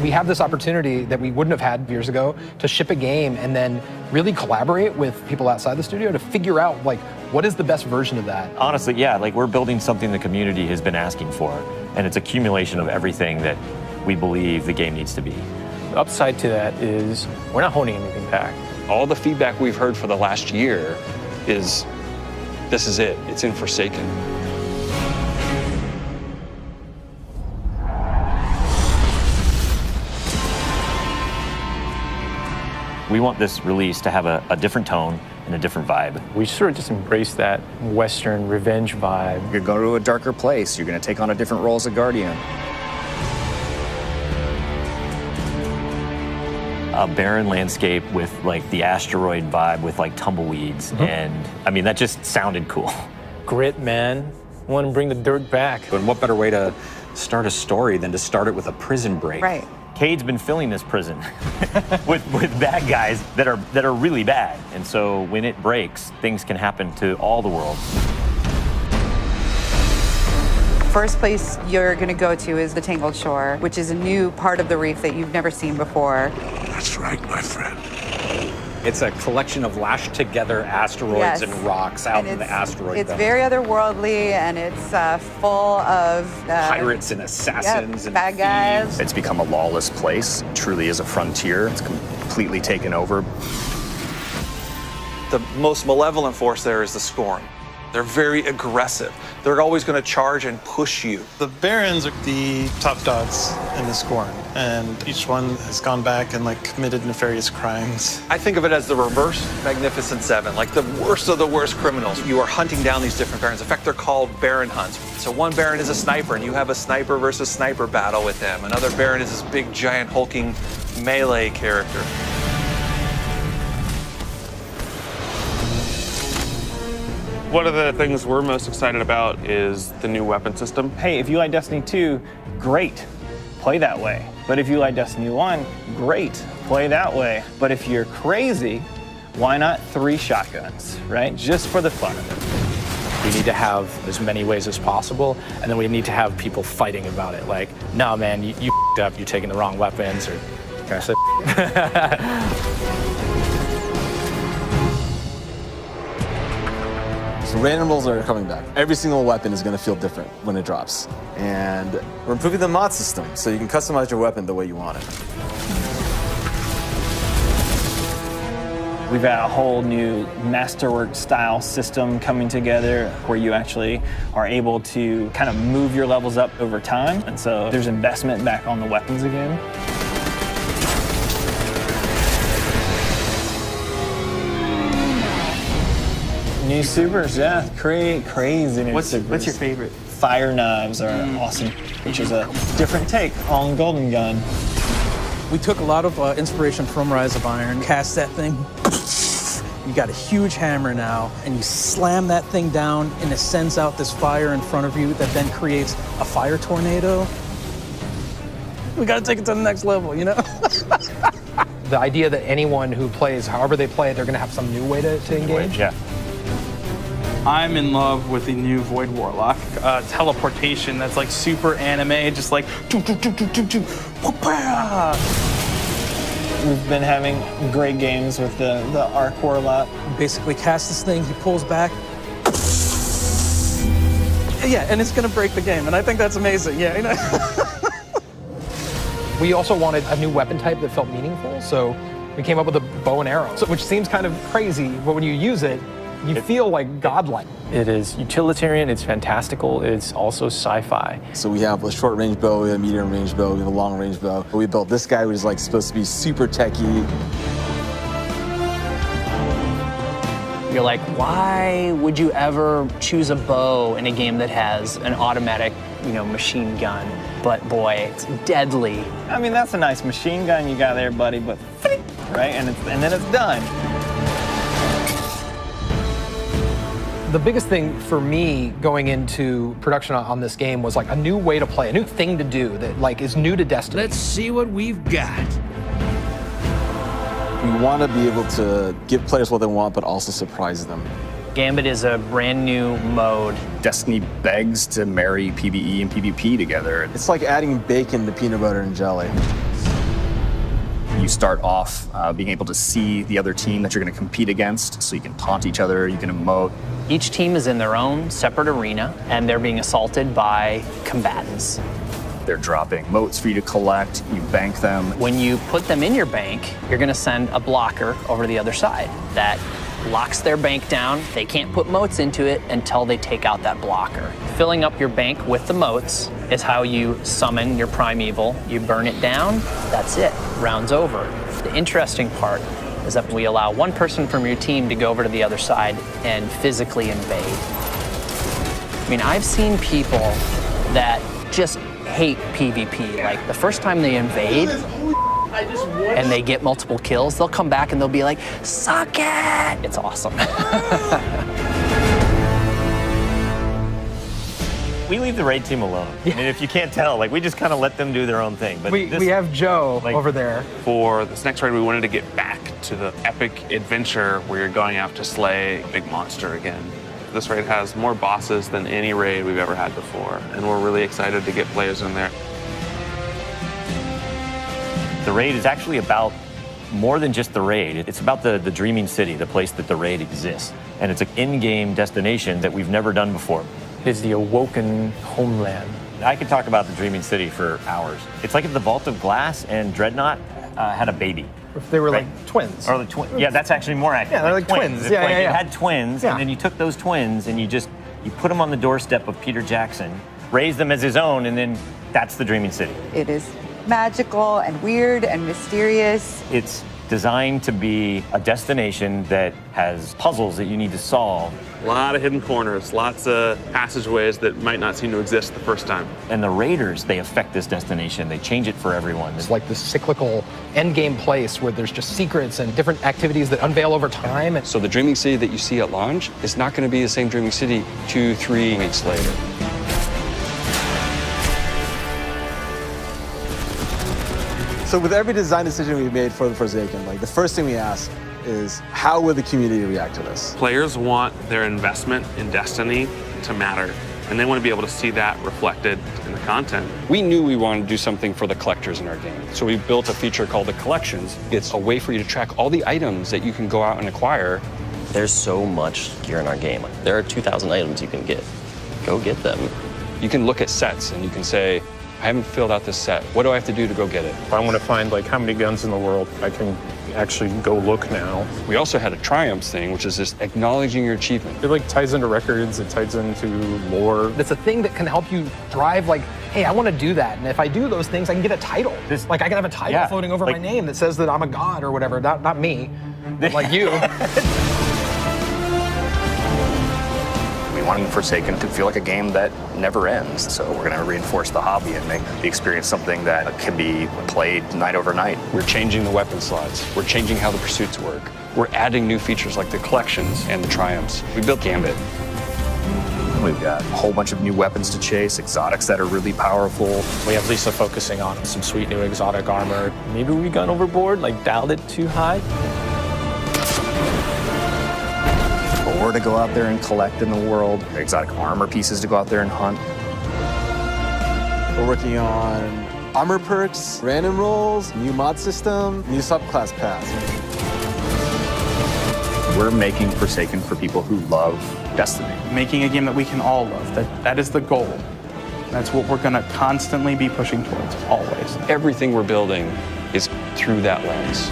We have this opportunity that we wouldn't have had years ago to ship a game and then really collaborate with people outside the studio to figure out like what is the best version of that. Honestly, yeah, like we're building something the community has been asking for, and it's accumulation of everything that we believe the game needs to be. The upside to that is we're not holding anything back. All the feedback we've heard for the last year is, this is it, it's in Forsaken. We want this release to have a different tone and a different vibe. We sort of just embrace that Western revenge vibe. You're going to a darker place. You're going to take on a different role as a Guardian. A barren landscape with like the asteroid vibe with like tumbleweeds. And I mean, that just sounded cool. Grit, man. I want to bring the dirt back. And what better way to start a story than to start it with a prison break? Right. Cade's been filling this prison with bad guys that are really bad. And so when it breaks, things can happen to all the world. First place you're going to go to is the Tangled Shore, which is a new part of the reef that you've never seen before. That's right, my friend. It's a collection of lashed together asteroids and rocks out in the asteroid It's belt. very otherworldly, and it's full of pirates and assassins and bad guys. It's become a lawless place. It truly is a frontier. It's completely taken over. The most malevolent force there is the Scorn. They're very aggressive. They're always going to charge and push you. The Barons are the top dogs in the Scorn, and each one has gone back and like committed nefarious crimes. I think of it as the reverse Magnificent Seven, like the worst of the worst criminals. You are hunting down these different Barons. In fact, they're called Baron hunts. So one Baron is a sniper, and you have a sniper versus sniper battle with him. Another Baron is this big, giant, hulking melee character. One of the things we're most excited about is the new weapon system. Hey, if you like Destiny 2, great, play that way. But if you like Destiny 1, great, play that way. But if you're crazy, why not 3 shotguns, right? Just for the fun of it. We need to have as many ways as possible, and then we need to have people fighting about it. Like, no, man, you f***ed up, you're taking the wrong weapons, or can I say So randomables are coming back. Every single weapon is going to feel different when it drops. And we're improving the mod system, so you can customize your weapon the way you want it. We've got a whole new masterwork style system coming together where you actually are able to kind of move your levels up over time. And so there's investment back on the weapons again. New supers, yeah, crazy new supers. What's your favorite? Fire knives are awesome, which is a different take on Golden Gun. We took a lot of inspiration from Rise of Iron, cast that thing. You got a huge hammer now, and you slam that thing down, and it sends out this fire in front of you that then creates a fire tornado. We gotta take it to the next level, you know? The idea that anyone who plays, however they play, they're going to have some new way to engage. Yeah. I'm in love with the new Void Warlock teleportation that's like super anime, just like We've been having great games with the Arc Warlock. Basically cast this thing, he pulls back. Yeah, and it's gonna break the game, and I think that's amazing, yeah. You know? We also wanted a new weapon type that felt meaningful, so we came up with a bow and arrow, which seems kind of crazy, but when you use it, you feel like godlike. It is utilitarian, it's fantastical, it's also sci-fi. So we have a short range bow, we have a medium range bow, we have a long range bow. We built this guy who's like supposed to be super techie. You're like, why would you ever choose a bow in a game that has an automatic, machine gun? But boy, it's deadly. I mean, that's a nice machine gun you got there, buddy, but right? And then it's done. The biggest thing for me going into production on this game was like a new way to play, a new thing to do that like is new to Destiny. Let's see what we've got. We want to be able to give players what they want, but also surprise them. Gambit is a brand new mode. Destiny begs to marry PvE and PvP together. It's like adding bacon to peanut butter and jelly. You start off being able to see the other team that you're going to compete against, so you can taunt each other, you can emote. Each team is in their own separate arena, and they're being assaulted by combatants. They're dropping motes for you to collect, you bank them. When you put them in your bank, you're gonna send a blocker over to the other side that locks their bank down. They can't put motes into it until they take out that blocker. Filling up your bank with the motes is how you summon your primeval. You burn it down, that's it, round's over. The interesting part is that we allow one person from your team to go over to the other side and physically invade. I mean, I've seen people that just hate PvP. Like, the first time they invade and they get multiple kills, they'll come back and they'll be like, suck it! It's awesome. We leave the raid team alone. I mean, if you can't tell, like, we just kind of let them do their own thing. But we have Joe over there. For this next raid, we wanted to get back to the epic adventure where you're going out to slay a big monster again. This raid has more bosses than any raid we've ever had before, and we're really excited to get players in there. The raid is actually about more than just the raid. It's about the dreaming city, the place that the raid exists. And it's an in-game destination that we've never done before. It's the awoken homeland. I could talk about the dreaming city for hours. It's like if the Vault of Glass and Dreadnought had a baby. If they were like twins. Or the twins. Yeah, that's actually more accurate. Yeah, they're like twins. If, Yeah, like, yeah, you yeah. had twins, and then you took those twins and you put them on the doorstep of Peter Jackson, raised them as his own, and then that's the dreaming city. It is magical and weird and mysterious. It's designed to be a destination that has puzzles that you need to solve. A lot of hidden corners, lots of passageways that might not seem to exist the first time. And the raiders, they affect this destination. They change it for everyone. It's like this cyclical endgame place where there's just secrets and different activities that unveil over time. So the dreaming city that you see at launch is not going to be the same dreaming city 2-3 weeks later. So with every design decision we made for the Forsaken, like the first thing we ask is how will the community react to this? Players want their investment in Destiny to matter, and they want to be able to see that reflected in the content. We knew we wanted to do something for the collectors in our game, so we built a feature called the Collections. It's a way for you to track all the items that you can go out and acquire. There's so much gear in our game. There are 2,000 items you can get. Go get them. You can look at sets and you can say, I haven't filled out this set. What do I have to do to go get it? If I want to find like how many guns in the world, I can actually go look now. We also had a triumphs thing, which is just acknowledging your achievement. It like ties into records, it ties into lore. It's a thing that can help you drive like, hey, I want to do that. And if I do those things, I can get a title. Like I can have a title floating over my name that says that I'm a god or whatever. Not me, but like you. We want Forsaken to feel like a game that never ends. So we're going to reinforce the hobby and make the experience something that can be played night over night. We're changing the weapon slots. We're changing how the pursuits work. We're adding new features like the collections and the triumphs. We built Gambit. We've got a whole bunch of new weapons to chase, exotics that are really powerful. We have Lisa focusing on some sweet new exotic armor. Maybe we gone overboard, like dialed it too high. Or to go out there and collect in the world, exotic armor pieces to go out there and hunt. We're working on armor perks, random rolls, new mod system, new subclass paths. We're making Forsaken for people who love Destiny. Making a game that we can all love. That is the goal. That's what we're going to constantly be pushing towards, always. Everything we're building is through that lens.